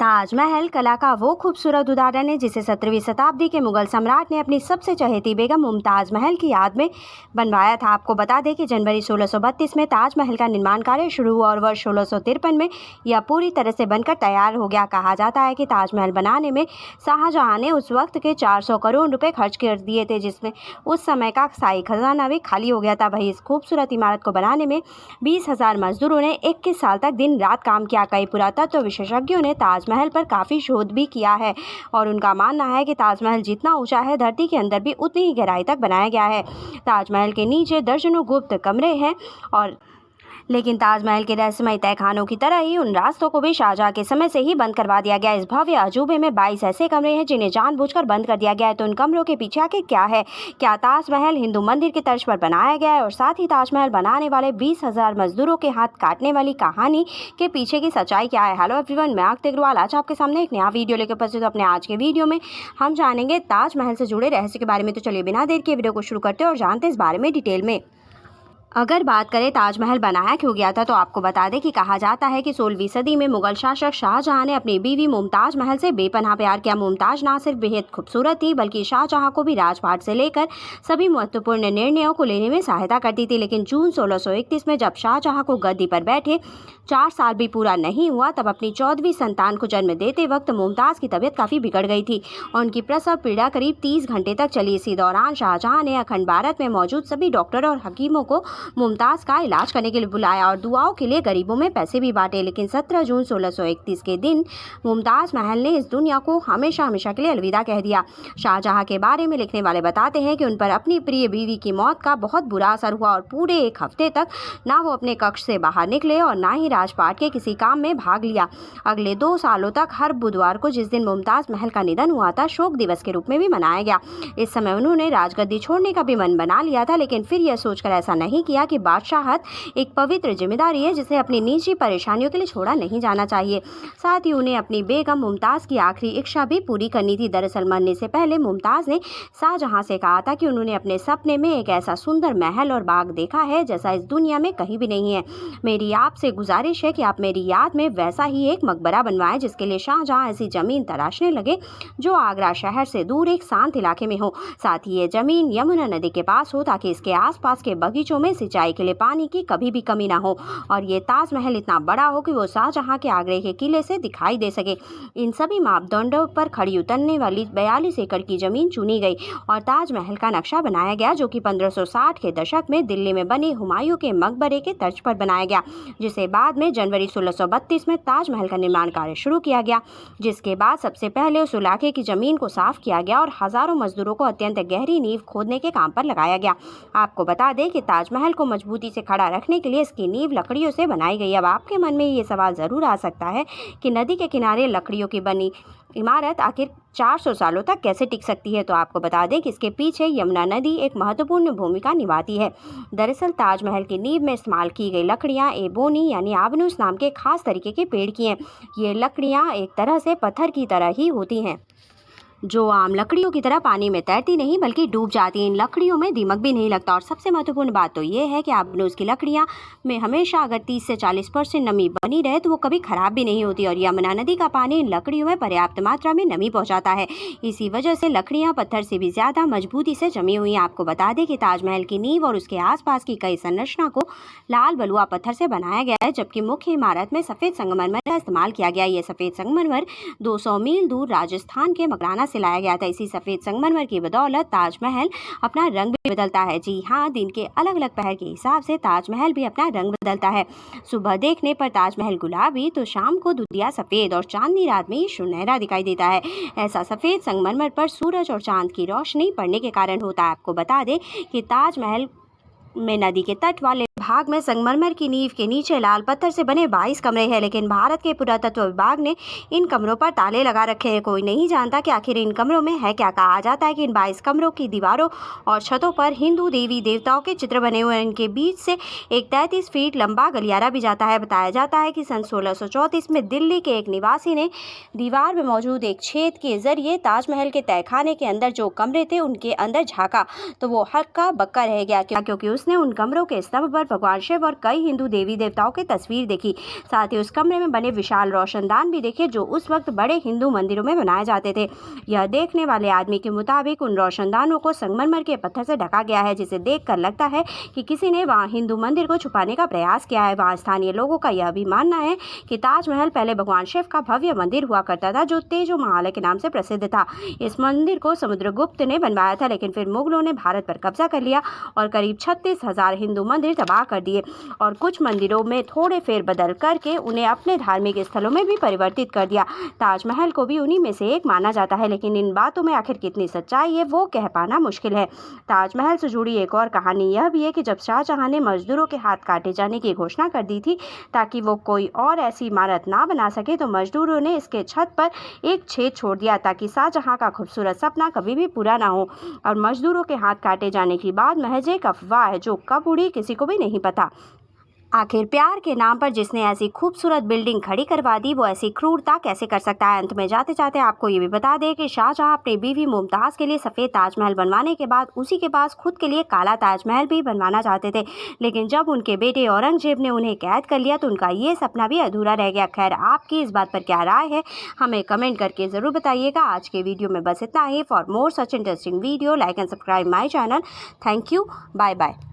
ताजमहल कला का वो खूबसूरत उदाहरण है जिसे 17वीं शताब्दी के मुगल सम्राट ने अपनी सबसे चहेती बेगम मुमताज़ महल की याद में बनवाया था। आपको बता दें कि जनवरी 1632 में ताजमहल का निर्माण कार्य शुरू हुआ और वर्ष 1653 में यह पूरी तरह से बनकर तैयार हो गया। कहा जाता है कि ताजमहल बनाने में शाहजहां ने उस वक्त के 400 करोड़ रुपए खर्च कर दिए थे, जिसमें उस समय का शाही खजाना भी खाली हो गया था। वही इस खूबसूरत इमारत को बनाने में 20,000 मजदूरों ने 21 साल तक दिन रात काम किया। कई पुरातत्व विशेषज्ञों ने ताजमहल पर काफ़ी शोध भी किया है और उनका मानना है कि ताजमहल जितना ऊंचा है, धरती के अंदर भी उतनी ही गहराई तक बनाया गया है। ताजमहल के नीचे दर्जनों गुप्त कमरे हैं और लेकिन ताजमहल के रहस्यमय तहखानों की तरह ही उन रास्तों को भी शाहजहां के समय से ही बंद करवा दिया गया। इस भव्य अजूबे में 22 ऐसे कमरे हैं जिन्हें जानबूझकर बंद कर दिया गया है। तो इन कमरों के पीछे आखिर क्या है? क्या ताजमहल हिंदू मंदिर की तर्ज पर बनाया गया है? और साथ ही ताजमहल बनाने वाले 20,000 मजदूरों के हाथ काटने वाली कहानी के पीछे की सच्चाई क्या है? हेलो एवरीवन, मैं आरती अग्रवाल आज आपके सामने एक नया वीडियो लेकर उपस्थित हूं। अपने आज के वीडियो में हम जानेंगे ताजमहल से जुड़े रहस्य के बारे में। तो चलिए बिना देर के वीडियो को शुरू करते हैं और जानते हैं इस बारे में डिटेल में। अगर बात करें ताजमहल बनाया क्यों गया था, तो आपको बता दें कि कहा जाता है कि 16वीं सदी में मुगल शासक शाहजहां ने अपनी बीवी मुमताज महल से बेपनाह प्यार किया। मुमताज ना सिर्फ बेहद खूबसूरत थी बल्कि शाहजहां को भी राजपाट से लेकर सभी महत्वपूर्ण निर्णयों को लेने में सहायता करती थी। लेकिन जून 1631 में जब शाहजहां को गद्दी पर बैठे 4 साल भी पूरा नहीं हुआ, तब अपनी 14वीं संतान को जन्म देते वक्त मुमताज की तबीयत काफ़ी बिगड़ गई थी और उनकी प्रसव पीड़ा करीब 30 घंटे तक चली। इसी दौरान शाहजहां ने अखंड भारत में मौजूद सभी डॉक्टर और हकीमों को मुमताज़ का इलाज करने के लिए बुलाया और दुआओं के लिए गरीबों में पैसे भी बांटे। लेकिन 17 जून 1631 के दिन मुमताज़ महल ने इस दुनिया को हमेशा हमेशा के लिए अलविदा कह दिया। शाहजहां के बारे में लिखने वाले बताते हैं कि उन पर अपनी प्रिय बीवी की मौत का बहुत बुरा असर हुआ और पूरे 1 हफ्ते तक ना वो अपने कक्ष से बाहर निकले और ना ही राजपाट के किसी काम में भाग लिया। अगले 2 सालों तक हर बुधवार को, जिस दिन मुमताज़ महल का निधन हुआ था, शोक दिवस के रूप में भी मनाया गया। इस समय उन्होंने राजगद्दी छोड़ने का भी मन बना लिया था, लेकिन फिर यह सोचकर ऐसा नहीं किया कि बादशाहत एक पवित्र जिम्मेदारी है जिसे अपनी निजी परेशानियों के लिए छोड़ा नहीं जाना चाहिए। साथ ही उन्हें अपनी बेगम मुमताज़ की आखिरी इच्छा भी पूरी करनी थी। दरअसल मरने से पहले मुमताज़ ने शाहजहां से कहा था कि उन्होंने अपने सपने में एक ऐसा सुंदर महल और बाग देखा है जैसा इस दुनिया में कहीं भी नहीं है। मेरी आपसे गुजारिश है कि आप मेरी याद में वैसा ही एक मकबरा बनवाएं, जिसके लिए शाहजहां ऐसी जमीन तलाशने लगे जो आगरा शहर से दूर एक शांत इलाके में हो। साथ ही ये जमीन यमुना नदी के पास हो ताकि इसके आसपास के बगीचों में सिंचाई के लिए पानी की कभी भी कमी ना हो और ये ताजमहल इतना बड़ा हो कि वो शाहजहां के आगरे के किले से दिखाई दे सके। इन सभी मापदंडों पर खड़ी उतरने वाली 42 एकड़ की जमीन चुनी गई और ताजमहल का नक्शा बनाया गया, जो कि 1560 के दशक में दिल्ली में बने हुमायूं के मकबरे के तर्ज पर बनाया गया, जिसे बाद में जनवरी 1632 में ताजमहल का निर्माण कार्य शुरू किया गया। जिसके बाद सबसे पहले उस इलाके की जमीन को साफ किया गया और हजारों मजदूरों को अत्यंत गहरी नींव खोदने के काम पर लगाया गया। आपको बता दें कि ताजमहल को मजबूती से खड़ा रखने के लिए इसकी नींव लकड़ियों से बनाई गई। अब आपके मन में ये सवाल जरूर आ सकता है कि नदी के किनारे लकड़ियों की बनी इमारत आखिर 400 सालों तक कैसे टिक सकती है? तो आपको बता दें कि इसके पीछे यमुना नदी एक महत्वपूर्ण भूमिका निभाती है। दरअसल ताजमहल की नींव में इस्तेमाल की गई लकड़ियां एबोनी यानी आबनूस नाम के खास तरीके के पेड़ की हैं। ये लकड़ियां एक तरह से पत्थर की तरह ही होती हैं, जो आम लकड़ियों की तरह पानी में तैरती नहीं बल्कि डूब जाती। इन लकड़ियों में दीमक भी नहीं लगता और सबसे महत्वपूर्ण बात तो ये है कि आबनूस की लकड़ियाँ में हमेशा अगर 30 से 40% नमी बनी रहे तो वो कभी खराब भी नहीं होती और यमुना नदी का पानी इन लकड़ियों में पर्याप्त मात्रा में नमी पहुँचाता है। इसी वजह से लकड़ियाँ पत्थर से भी ज़्यादा मजबूती से जमी हुई हैं। आपको बता दें कि ताजमहल की नींव और उसके आसपास की कई संरचना को लाल बलुआ पत्थर से बनाया गया है, जबकि मुख्य इमारत में सफ़ेद संगमरमर का इस्तेमाल किया गया। ये सफ़ेद संगमरमर 200 मील दूर राजस्थान के मकराना से लाया गया था। इसी सफेद संगमरमर की बदौलत ताजमहल अपना रंग भी बदलता है। जी हाँ, दिन के अलग अलग पहर के हिसाब से ताजमहल भी अपना रंग बदलता है। सुबह देखने पर ताजमहल गुलाबी, तो शाम को दूधिया सफेद और चांदनी रात में सुनहरा दिखाई देता है। ऐसा सफेद संगमरमर पर सूरज और चांद की रोशनी पड़ने के कारण होता है। आपको बता दें कि ताजमहल में नदी के तट वाले भाग में संगमरमर की नींव के नीचे लाल पत्थर से बने 22 कमरे हैं, लेकिन भारत के पुरातत्व विभाग ने इन कमरों पर ताले लगा रखे हैं। कोई नहीं जानता कि आखिर इन कमरों में है क्या। कहा जाता है कि इन 22 कमरों की दीवारों और छतों पर हिंदू देवी देवताओं के चित्र बने हुए हैं। इनके बीच से एक 33 फीट लंबा गलियारा भी जाता है। बताया जाता है कि सन 1634 में दिल्ली के एक निवासी ने दीवार में मौजूद एक छेद के जरिए ताजमहल के तहखाने के अंदर जो कमरे थे उनके अंदर झाँका, तो वो हक्का बक्का रह गया, क्योंकि उसने उन कमरों के स्तंभ पर भगवान शिव और कई हिंदू देवी देवताओं की तस्वीर देखी। साथ ही उस कमरे में बने विशाल रोशनदान भी देखे जो उस वक्त बड़े हिंदू मंदिरों में बनाए जाते थे। यह देखने वाले आदमी के मुताबिक उन रोशनदानों को संगमरमर के पत्थर से ढका गया है, जिसे देखकर लगता है कि किसी ने वहां हिंदू मंदिर को छुपाने का प्रयास किया है। वहां स्थानीय लोगों का यह भी मानना है कि ताजमहल पहले भगवान शिव का भव्य मंदिर हुआ करता था, जो तेजो महाल के नाम से प्रसिद्ध था। इस मंदिर को समुद्रगुप्त ने बनवाया था, लेकिन फिर मुगलों ने भारत पर कब्जा कर लिया और करीब 36,000 हिंदू मंदिर तबाह कर दिए और कुछ मंदिरों में थोड़े फेरबदल करके उन्हें अपने धार्मिक स्थलों में भी परिवर्तित कर दिया। ताजमहल को भी उन्हीं में से एक माना जाता है, लेकिन इन बातों में आखिर कितनी सच्चाई है वो कह पाना मुश्किल है। ताजमहल से जुड़ी एक और कहानी यह भी है कि जब शाहजहां ने मजदूरों के हाथ काटे जाने की घोषणा कर दी थी ताकि वो कोई और ऐसी इमारत ना बना सके, तो मजदूरों ने इसके छत पर एक छेद छोड़ दिया ताकि शाहजहां का खूबसूरत सपना कभी भी पूरा ना हो। और मजदूरों के हाथ काटे जाने की बात महज एक अफवाह है जो कब उड़ी किसी को भी नहीं पता। आखिर प्यार के नाम पर जिसने ऐसी खूबसूरत बिल्डिंग खड़ी करवा दी वो ऐसी क्रूरता कैसे कर सकता है। अंत में जाते जाते आपको ये भी बता दें कि शाहजहां अपनी बीवी मुमताज़ के लिए सफ़ेद ताजमहल बनवाने के बाद उसी के पास खुद के लिए काला ताजमहल भी बनवाना चाहते थे, लेकिन जब उनके बेटे औरंगजेब ने उन्हें कैद कर लिया तो उनका ये सपना भी अधूरा रह गया। खैर, आपकी इस बात पर क्या राय है हमें कमेंट करके ज़रूर बताइएगा। आज के वीडियो में बस इतना ही। For more such interesting video like and subscribe my channel. Thank you. Bye bye.